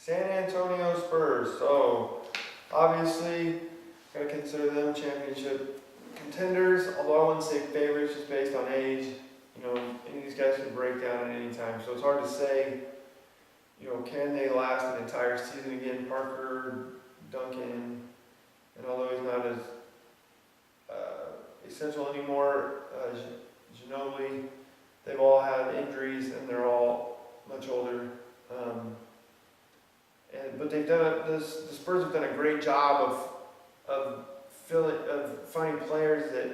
San Antonio Spurs. So, obviously, gotta consider them championship contenders. Although I wouldn't say favorites, just based on age. Any of these guys can break down at any time. So it's hard to say. Can they last an entire season again? Parker, Duncan, and although he's not as essential anymore, Ginobili, they've all had injuries and they're all much older. But they've done the Spurs have done a great job of finding players that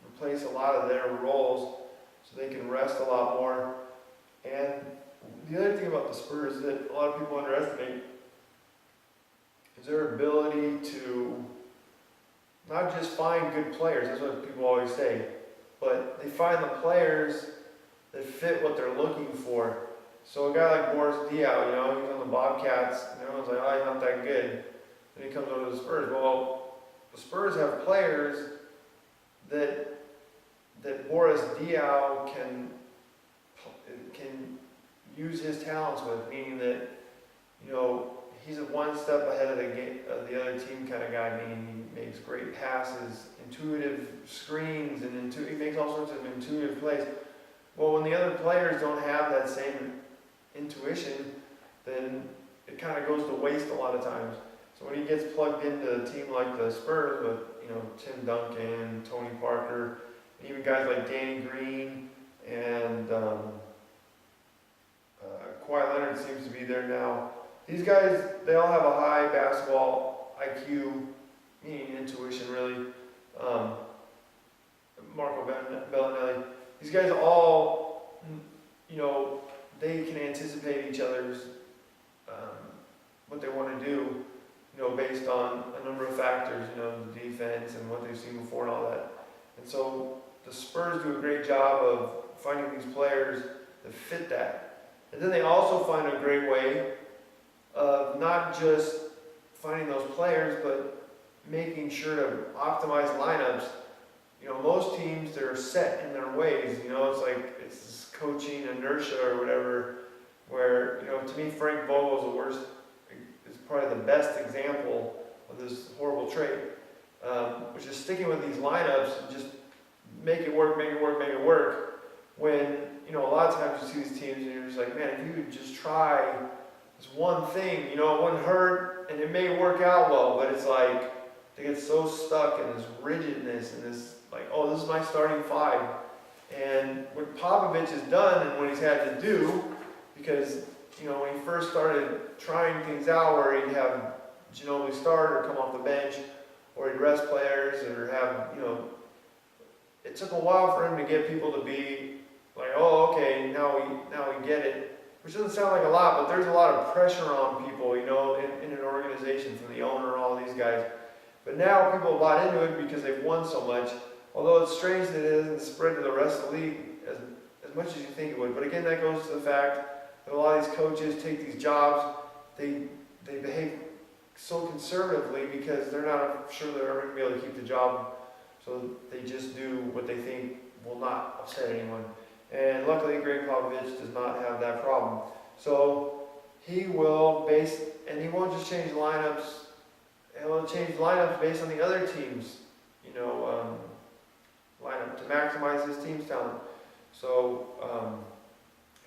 replace a lot of their roles, so they can rest a lot more. And the other thing about the Spurs that a lot of people underestimate is their ability to not just find good players. That's what people always say, but they find the players that fit what they're looking for. So a guy like Boris Diaw, he's on the Bobcats, and everyone's like, oh, he's not that good. Then he comes over to the Spurs. Well, the Spurs have players that Boris Diaw can use his talents with, meaning that, he's a one step ahead of the other team kind of guy, meaning he makes great passes, intuitive screens, and he makes all sorts of intuitive plays. Well, when the other players don't have that same intuition, then it kind of goes to waste a lot of times. So when he gets plugged into a team like the Spurs with, Tim Duncan, Tony Parker, and even guys like Danny Green and Kawhi Leonard seems to be there now. These guys, they all have a high basketball IQ, meaning intuition really. Marco Bellinelli. These guys all, they can anticipate each other's, what they want to do, based on a number of factors, the defense and what they've seen before and all that. And so the Spurs do a great job of finding these players that fit that. And then they also find a great way of not just finding those players, but making sure to optimize lineups. Most teams, they're set in their ways. It's like it's this coaching inertia or whatever, where, to me, Frank Vogel's is probably the best example of this horrible trait, which is sticking with these lineups and just make it work, when, a lot of times you see these teams and you're just like, man, if you could just try this one thing, it wouldn't hurt and it may work out well, but it's like they get so stuck in this rigidness and this, like, oh, this is my starting five. And what Popovich has done and what he's had to do, because, when he first started trying things out where he'd have Ginobili start or come off the bench, or he'd rest players or have, it took a while for him to get people to be like, oh, okay, now we get it. Which doesn't sound like a lot, but there's a lot of pressure on people, in an organization from the owner and all these guys. But now people have bought into it because they've won so much. Although it's strange that it hasn't spread to the rest of the league as much as you think it would. But again, that goes to the fact that a lot of these coaches take these jobs, they behave so conservatively because they're not sure they're ever going to be able to keep the job. So they just do what they think will not upset anyone. And luckily, Greg Popovich does not have that problem. So he will and he won't just change lineups. He'll change lineups based on the other team's, lineup to maximize his team's talent. So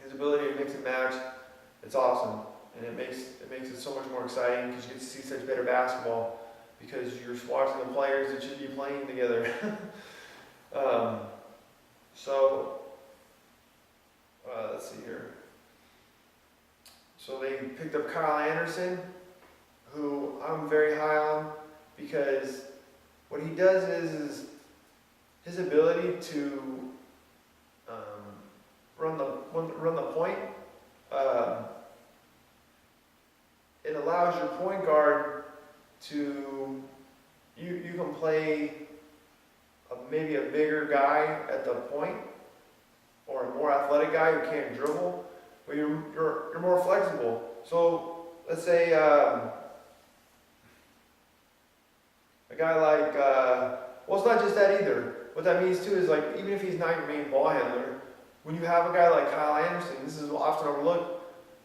his ability to mix and match, it's awesome, and it makes it so much more exciting because you get to see such better basketball because you're watching the players that should be playing together. Let's see here. So they picked up Kyle Anderson, who I'm very high on because what he does is his ability to run the point. It allows your point guard to you can play maybe a bigger guy at the point or a more athletic guy who can't dribble, but you're more flexible. So let's say a guy like well, it's not just that either. What that means too is, like, even if he's not your main ball handler, when you have a guy like Kyle Anderson, this is often overlooked,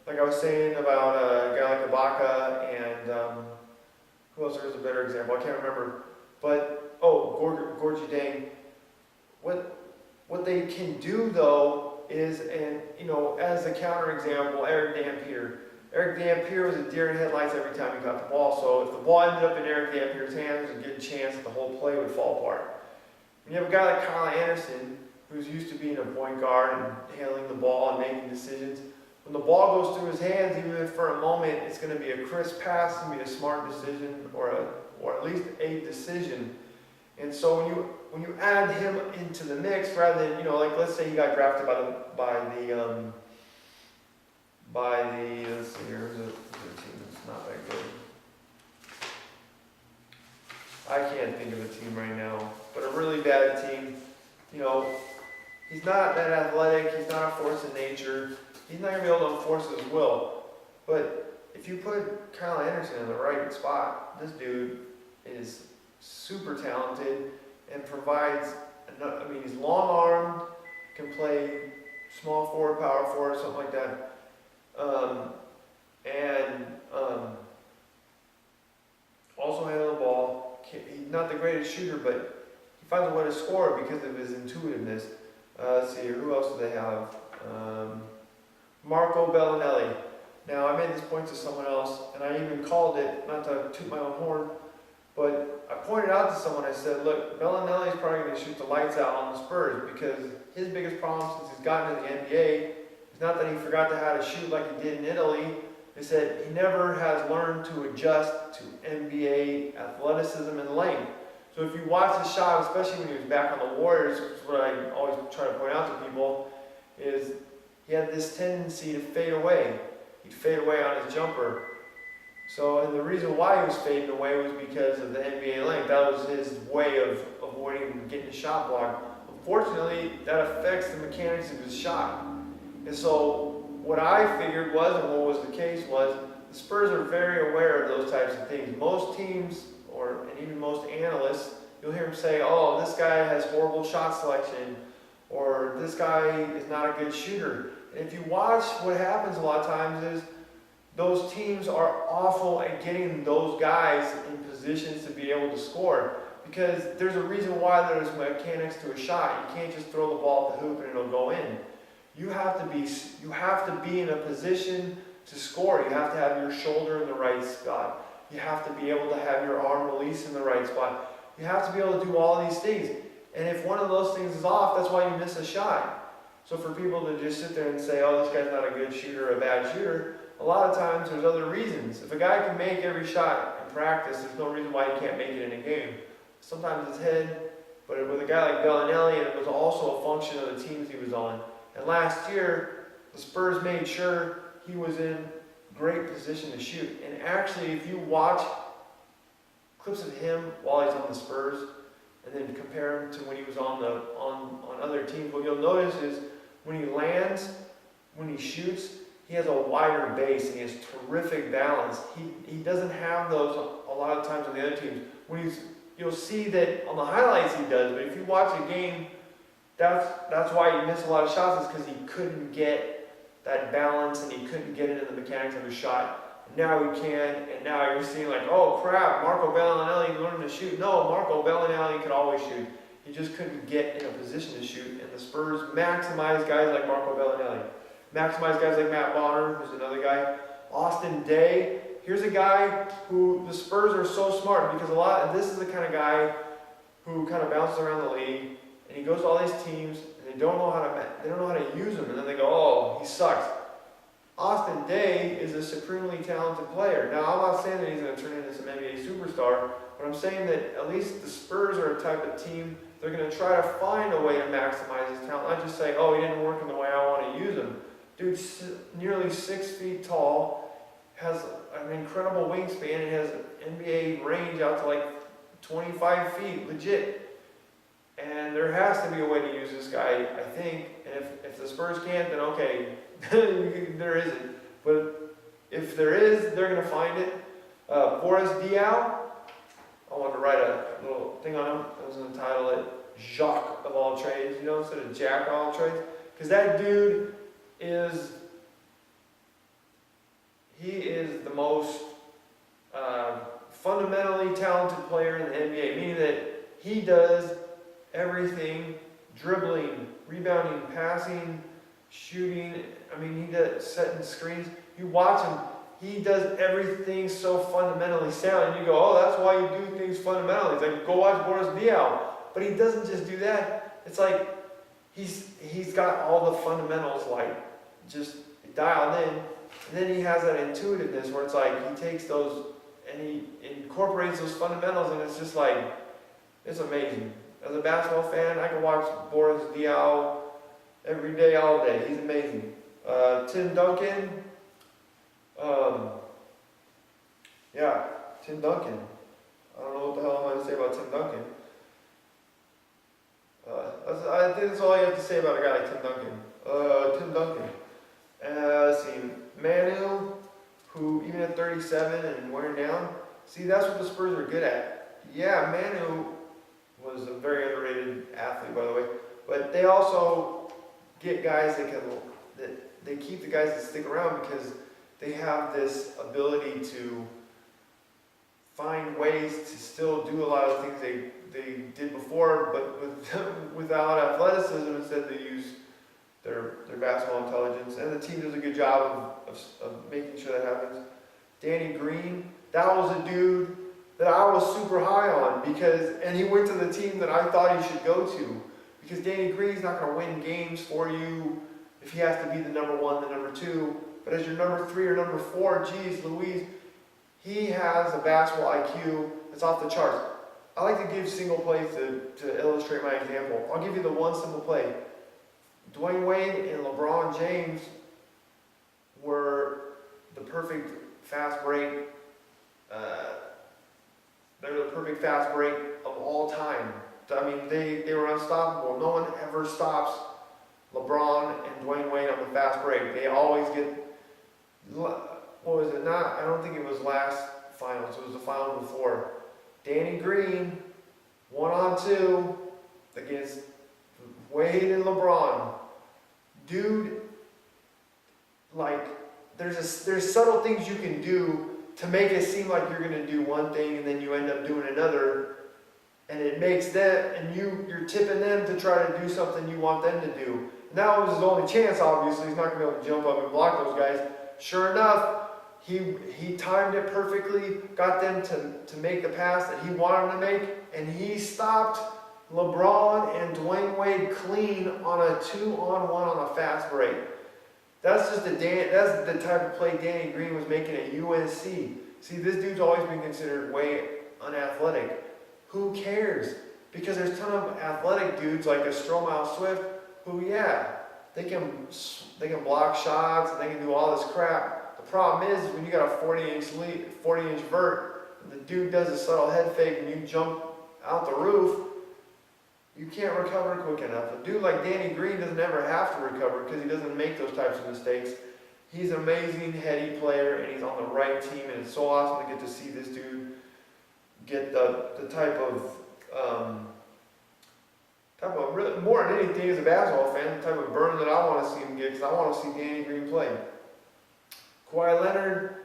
like I was saying about a guy like Ibaka and who else? There's a better example. I can't remember. But Gorgie Dang. What they can do though is, and as a counter example, Eric Dampier. Eric Dampier was a deer in headlights every time he got the ball. So if the ball ended up in Eric Dampier's hands, there's a good chance that the whole play would fall apart. When you have a guy like Kyle Anderson, who's used to being a point guard and handling the ball and making decisions, when the ball goes through his hands, even if for a moment it's going to be a crisp pass, it's going to be a smart decision or at least a decision. And so when you add him into the mix, rather than like let's say he got drafted by the let's see here, who's a team that's not that good. I can't think of a team right now, but a really bad team. He's not that athletic. He's not a force of nature. He's not going to be able to enforce his will. But if you put Kyle Anderson in the right spot, this dude is super talented and provides. He's long-armed, can play small forward, power forward, something like that. Also handle the ball. He's not the greatest shooter, but he finds a way to score because of his intuitiveness. Let's see here, who else do they have? Marco Bellinelli. Now, I made this point to someone else, and I even called it, not to toot my own horn, but I pointed out to someone, I said, look, Bellinelli is probably going to shoot the lights out on the Spurs because his biggest problem since he's gotten to the NBA is not that he forgot how to shoot like he did in Italy. They said he never has learned to adjust to NBA athleticism and length. So if you watch his shot, especially when he was back on the Warriors, which is what I always try to point out to people, is he had this tendency to fade away. He'd fade away on his jumper. So, and the reason why he was fading away was because of the NBA length. That was his way of avoiding getting a shot blocked. Unfortunately, that affects the mechanics of his shot. And so, what I figured was, and what was the case was, the Spurs are very aware of those types of things. Most teams, and even most analysts, you'll hear them say, oh, this guy has horrible shot selection, or this guy is not a good shooter. And if you watch, what happens a lot of times is, those teams are awful at getting those guys in positions to be able to score. Because there's a reason why there's mechanics to a shot. You can't just throw the ball at the hoop and it'll go in. You have to be in a position to score. You have to have your shoulder in the right spot. You have to be able to have your arm release in the right spot. You have to be able to do all these things. And if one of those things is off, that's why you miss a shot. So for people to just sit there and say, oh, this guy's not a good shooter or a bad shooter, a lot of times there's other reasons. If a guy can make every shot in practice, there's no reason why he can't make it in a game. Sometimes it's head, but with a guy like Bellinelli, it was also a function of the teams he was on. And last year, the Spurs made sure he was in great position to shoot. And actually, if you watch clips of him while he's on the Spurs, and then compare him to when he was on other teams, what you'll notice is when he lands, when he shoots, he has a wider base and he has terrific balance. He doesn't have those a lot of times on the other teams. You'll see that on the highlights he does, but if you watch a game, that's why he missed a lot of shots, is because he couldn't get that balance and he couldn't get into the mechanics of his shot. And now he can, and now you're seeing like, oh crap, Marco Bellinelli learned to shoot. No, Marco Bellinelli could always shoot. He just couldn't get in a position to shoot, and the Spurs maximize guys like Marco Bellinelli. Maximize guys like Matt Bonner, who's another guy. Austin Day. Here's a guy who the Spurs are so smart because this is the kind of guy who kind of bounces around the league, and he goes to all these teams and they don't know how to use him, and then they go, oh, he sucks. Austin Day is a supremely talented player. Now, I'm not saying that he's going to turn into some NBA superstar, but I'm saying that at least the Spurs are a type of team, they're going to try to find a way to maximize his talent. Not just say, oh, he didn't work in the way I want to use him. Dude's nearly 6 feet tall, has an incredible wingspan, and has NBA range out to like 25 feet, legit. And there has to be a way to use this guy, I think. And if the Spurs can't, then okay, there isn't. But if there is, they're going to find it. Boris Diaw, I wanted to write a little thing on him. I was going to title it Jacques of all trades, instead of Jack of all trades. Because that dude is is the most fundamentally talented player in the NBA, meaning that he does everything: dribbling, rebounding, passing, shooting. I mean, he does setting screens. You watch him, he does everything so fundamentally sound. And you go, oh, that's why you do things fundamentally. It's like, go watch Boris Diaw. But he doesn't just do that. It's like he's got all the fundamentals like just dialed in. And then he has that intuitiveness where it's like he takes those and he incorporates those fundamentals, and it's just like, it's amazing. As a basketball fan, I can watch Boris Diaw every day, all day. He's amazing. Tim Duncan. Tim Duncan. I don't know what the hell I'm going to say about Tim Duncan. I think that's all you have to say about a guy like Tim Duncan. Tim Duncan. Let's see. Manu, who even at 37 and wearing down, see, that's what the Spurs are good at. Yeah, Manu was a very underrated athlete, by the way, but they also get guys that they keep the guys that stick around because they have this ability to find ways to still do a lot of things they did before, but without athleticism. Instead, they use their basketball intelligence, and the team does a good job of making sure that happens. Danny Green, that was a dude that I was super high on and he went to the team that I thought he should go to, because Danny Green's not going to win games for you if he has to be the number one, the number two, but as your number three or number four, geez Louise, he has a basketball IQ that's off the charts. I like to give single plays to illustrate my example. I'll give you the one simple play. Dwayne Wade and LeBron James were the perfect fast break. They're the perfect fast break of all time. I mean, they were unstoppable. No one ever stops LeBron and Dwayne Wade on the fast break. They always get, what was it? I don't think it was last finals. It was the final before. Danny Green, 1-on-2 against Wade and LeBron. Dude, like, there's subtle things you can do to make it seem like you're going to do one thing and then you end up doing another, and it makes them, and you're tipping them to try to do something you want them to do. Now it was his only chance, obviously. He's not going to be able to jump up and block those guys. Sure enough, he timed it perfectly, got them to make the pass that he wanted them to make, and he stopped LeBron and Dwayne Wade clean on a 2-on-1 on a fast break. That's the type of play Danny Green was making at UNC. See, this dude's always been considered way unathletic. Who cares? Because there's a ton of athletic dudes like a Stromile Swift who, yeah, they can block shots and they can do all this crap. The problem is when you got a 40-inch vert, and the dude does a subtle head fake and you jump out the roof, you can't recover quick enough. A dude like Danny Green doesn't ever have to recover because he doesn't make those types of mistakes. He's an amazing, heady player, and he's on the right team, and it's so awesome to get to see this dude get the type of really, more than anything as a basketball fan, the type of burn that I want to see him get, because I want to see Danny Green play. Kawhi Leonard,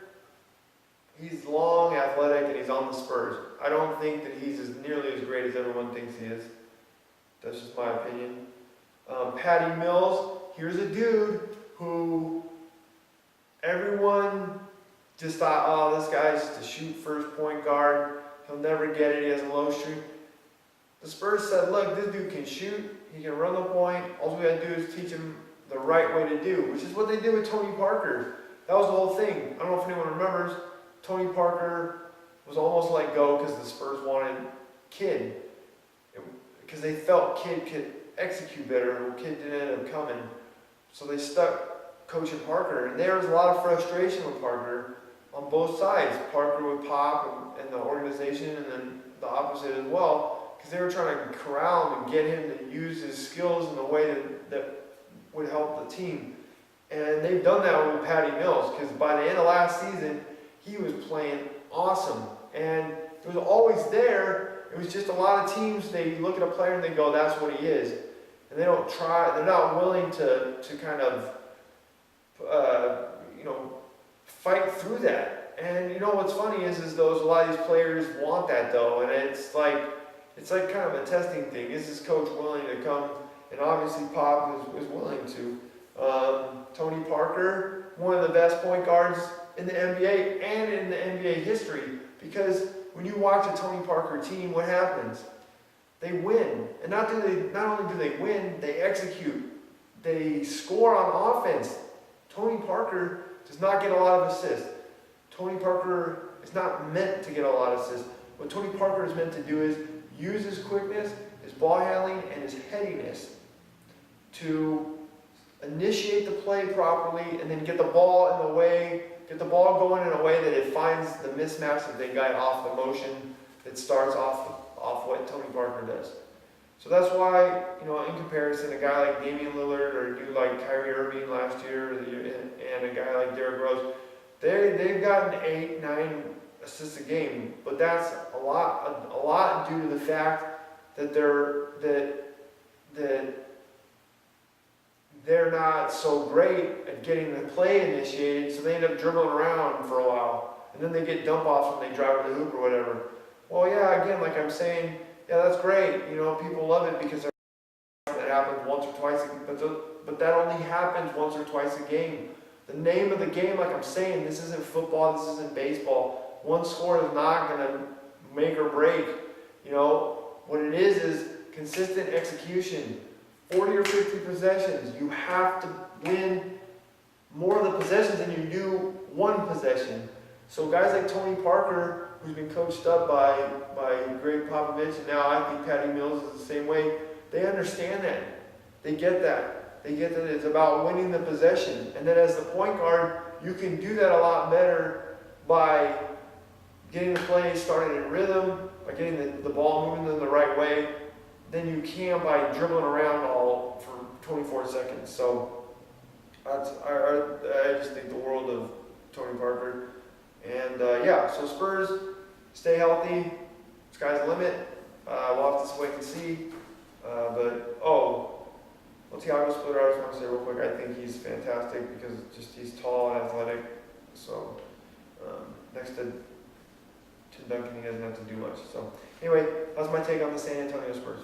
he's long, athletic, and he's on the Spurs. I don't think that he's nearly as great as everyone thinks he is. That's just my opinion. Patty Mills, here's a dude who everyone just thought, oh, this guy's just a shoot first point guard. He'll never get it. He has a low streak. The Spurs said, look, this dude can shoot. He can run the point. All we got to do is teach him the right way to do, which is what they did with Tony Parker. That was the whole thing. I don't know if anyone remembers. Tony Parker was almost let go because the Spurs wanted Kidd. Because they felt Kidd could execute better, or Kidd didn't end up coming. So they stuck coaching Parker. And there was a lot of frustration with Parker on both sides. Parker with Pop and the organization, and then the opposite as well. Because they were trying to corral him and get him to use his skills in a way that would help the team. And they've done that with Patty Mills, because by the end of last season, he was playing awesome. And it was always there. It was just a lot of teams, they look at a player and they go, that's what he is. And they don't try, they're not willing to kind of, fight through that. And you know what's funny is those a lot of these players want that though, and it's like kind of a testing thing. Is this coach willing to come? And obviously Pop is willing to. Tony Parker, one of the best point guards in the NBA and in the NBA history, because when you watch a Tony Parker team, what happens? They win. And not only do they win, they execute. They score on offense. Tony Parker does not get a lot of assists. Tony Parker is not meant to get a lot of assists. What Tony Parker is meant to do is use his quickness, his ball handling, and his headiness to initiate the play properly and then get the ball going in a way that it finds the mismatch of the guy off the motion that starts off what Tony Parker does. So that's why, in comparison, a guy like Damian Lillard or a dude like Kyrie Irving last year and a guy like Derrick Rose, they've gotten 8, 9 assists a game, but that's a lot due to the fact that they're not so great at getting the play initiated, so they end up dribbling around for a while, and then they get dump offs when they drive to the hoop or whatever. Well, yeah, again, like I'm saying, yeah, that's great. People love it because that happens once or twice, but that only happens once or twice a game. The name of the game, like I'm saying, this isn't football, this isn't baseball. One score is not going to make or break. What it is consistent execution. 40 or 50 possessions. You have to win more of the possessions than you do one possession. So guys like Tony Parker, who's been coached up by Greg Popovich, and now I think Patty Mills is the same way, they understand that. They get that. They get that it's about winning the possession. And then as the point guard, you can do that a lot better by getting the play started in rhythm, by getting the ball moving in the right way, than you can by dribbling around all for 24 seconds. So I just think the world of Tony Parker. And so Spurs, stay healthy. Sky's the limit. We'll have to wait and see. Thiago Splitter, I just want to say real quick, I think he's fantastic because he's tall and athletic. So next to Tim Duncan, he doesn't have to do much. So anyway, that's my take on the San Antonio Spurs.